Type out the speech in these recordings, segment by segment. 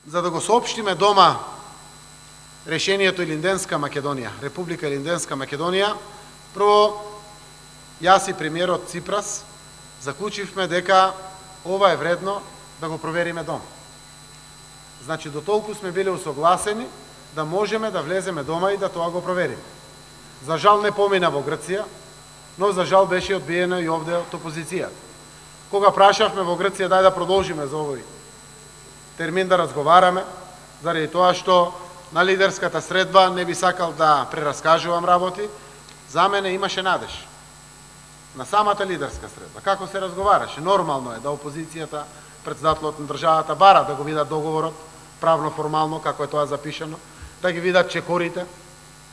за да го соопштиме дома решението Илинденска Македонија, Република Илинденска Македонија, прво, јас и премиерот Ципрас заклучивме дека ова е вредно да го провериме дома. Значи, до толку сме били усогласени да можеме да влеземе дома и да тоа го провериме. За жал не помина во Грција, но за жал беше одбиено и овде од опозицијата. Кога прашавме во Грција дај да продолжиме за овој термин да разговараме, заради тоа што на лидерската средба не би сакал да прераскажувам работи, за мене имаше надеж. На самата лидерска средба, како се разговараше, нормално е да опозицијата, председателот на државата бара да го видат договорот, правно формално, како е тоа запишано, да ги видат чекорите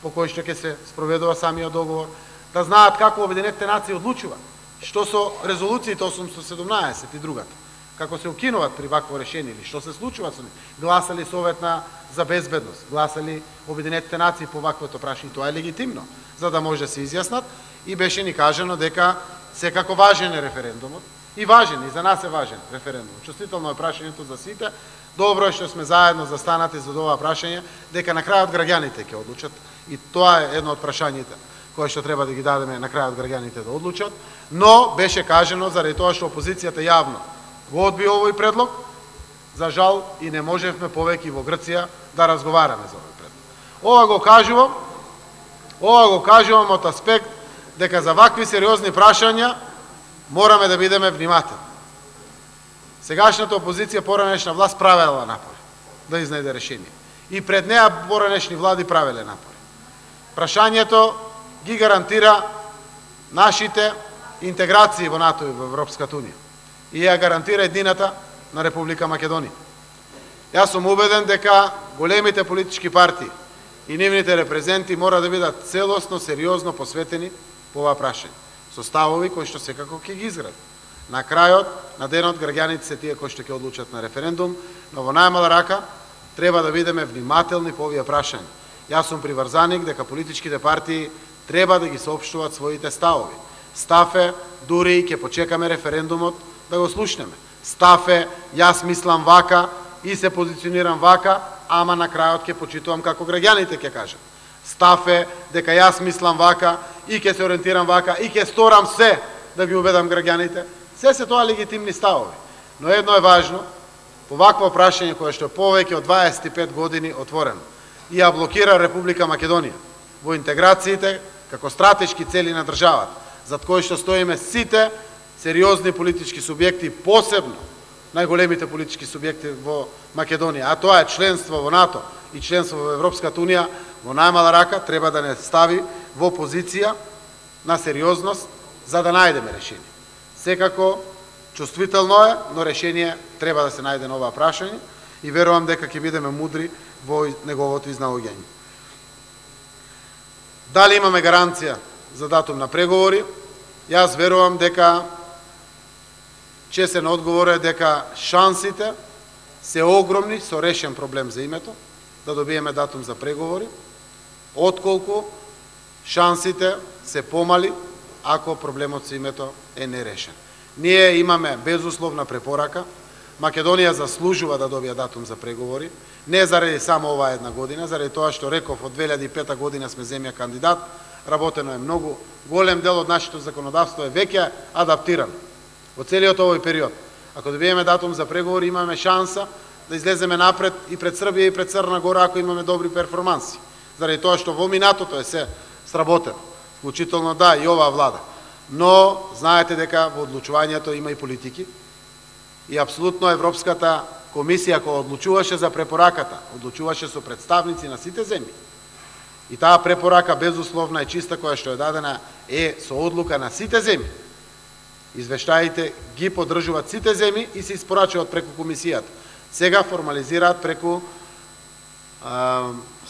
по кои што ќе се спроведува самиот договор, да знаат како Обединетите нации одлучуваат, што со резолуциите 817 и другата, како се укинуваат при вакво решение или што се случува со нив. Гласали Совет за безбедност, гласали Обединетите нации по ваквото прашање, тоа е легитимно, за да може да се изјаснат, и беше ни кажано дека секако важен е референдумот, и важен, и за нас е важен референдумот. Чувствително е прашањето за сите, добро е што сме заедно застанати за ова прашање, дека на крајот граѓаните ќе одлучат, и тоа е едно од прашањите кои што треба да ги дадеме на крајот граѓаните да одлучат, но беше кажено заради тоа што опозицијата јавно го одби овој предлог, за жал и не можевме повеќе во Грција да разговараме за овој предлог. Ова го кажувам од аспект дека за вакви сериозни прашања мораме да бидеме внимателни. Сегашната опозиција, поранешна власт, правела напори да изнајде решение. И пред неа поранешни влади правеле напори. Прашањето ги гарантира нашите интеграции во НАТО и во Европската унија. И ја гарантира едината на Република Македонија. Јас сум убеден дека големите политички партии и нивните репрезенти мора да бидат целосно, сериозно посветени по ова прашање, со ставови кои што секако ќе ги изградат. На крајот, на денот, граѓаните се тие кои што ќе одлучат на референдум, но во најмала рака треба да бидеме внимателни по овие прашања. Јас сум приврзаник дека политичките партии треба да ги соопштуваат своите ставови. Став е, дури ќе почекаме референдумот да го слушнеме. Став е, јас мислам вака и се позиционирам вака, ама на крајот ќе почитувам како граѓаните ќе кажат. Став е дека јас мислам вака и ќе се ориентирам вака и ќе сторам се да ги убедам граѓаните. Се тоа легитимни ставови. Но едно е важно, по вакво прашање кое што е повеќе од 25 години отворено и ја блокира Република Македонија во интеграциите како стратешки цели на државата, зад кои што стоиме сите сериозни политички субјекти, посебно најголемите политички субјекти во Македонија, а тоа е членство во НАТО и членство во Европската унија, во најмала рака треба да не стави во позиција на сериозност за да најдеме решение. Секако чувствително е, но решение треба да се најде на ова прашање и верувам дека ќе бидеме мудри во неговото изнаоѓање. Дали имаме гаранција за датум на преговори? Јас верувам дека чесен одговор е дека шансите се огромни со решен проблем за името, да добиеме датум за преговори, отколку шансите се помали ако проблемот со името е нерешен. Ние имаме безусловна препорака, Македонија заслужува да добие датум за преговори, не заради само оваа една година, заради тоа што реков од 2005 година сме земја кандидат, работено е многу, голем дел од нашето законодавство е веќе адаптирано во целиот овој период. Ако добиеме датум за преговори, имаме шанса да излеземе напред и пред Србија и пред Црна Гора ако имаме добри перформанси. Заради тоа што во минатото е се сработено, вклучително да и оваа влада. Но знаете дека во одлучувањето има и политики и апсолутно Европската комисија која одлучуваше за препораката, одлучуваше со представници на сите земји. И таа препорака безусловна и чиста која што е дадена е со одлука на сите земји. Извештаите ги поддржуваат сите земји и се испорачуваат преку комисијата. Сега формализираат преку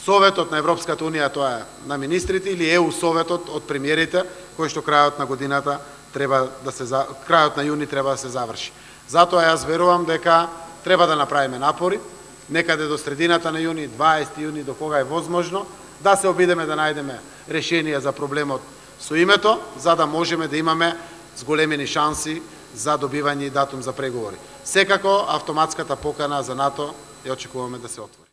Советот на Европската унија, тоа е на министрите, или ЕУ Советот од премиерите, кој што крајот на годината треба да се крајот на јуни треба да се заврши. Затоа јас верувам дека треба да направиме напори, некаде до средината на јуни, 20 јуни, до кога е возможно, да се обидеме да најдеме решение за проблемот со името, за да можеме да имаме зголемени шанси за добивање и датум за преговори. Секако, автоматската покана за НАТО ја очекуваме да се отвори.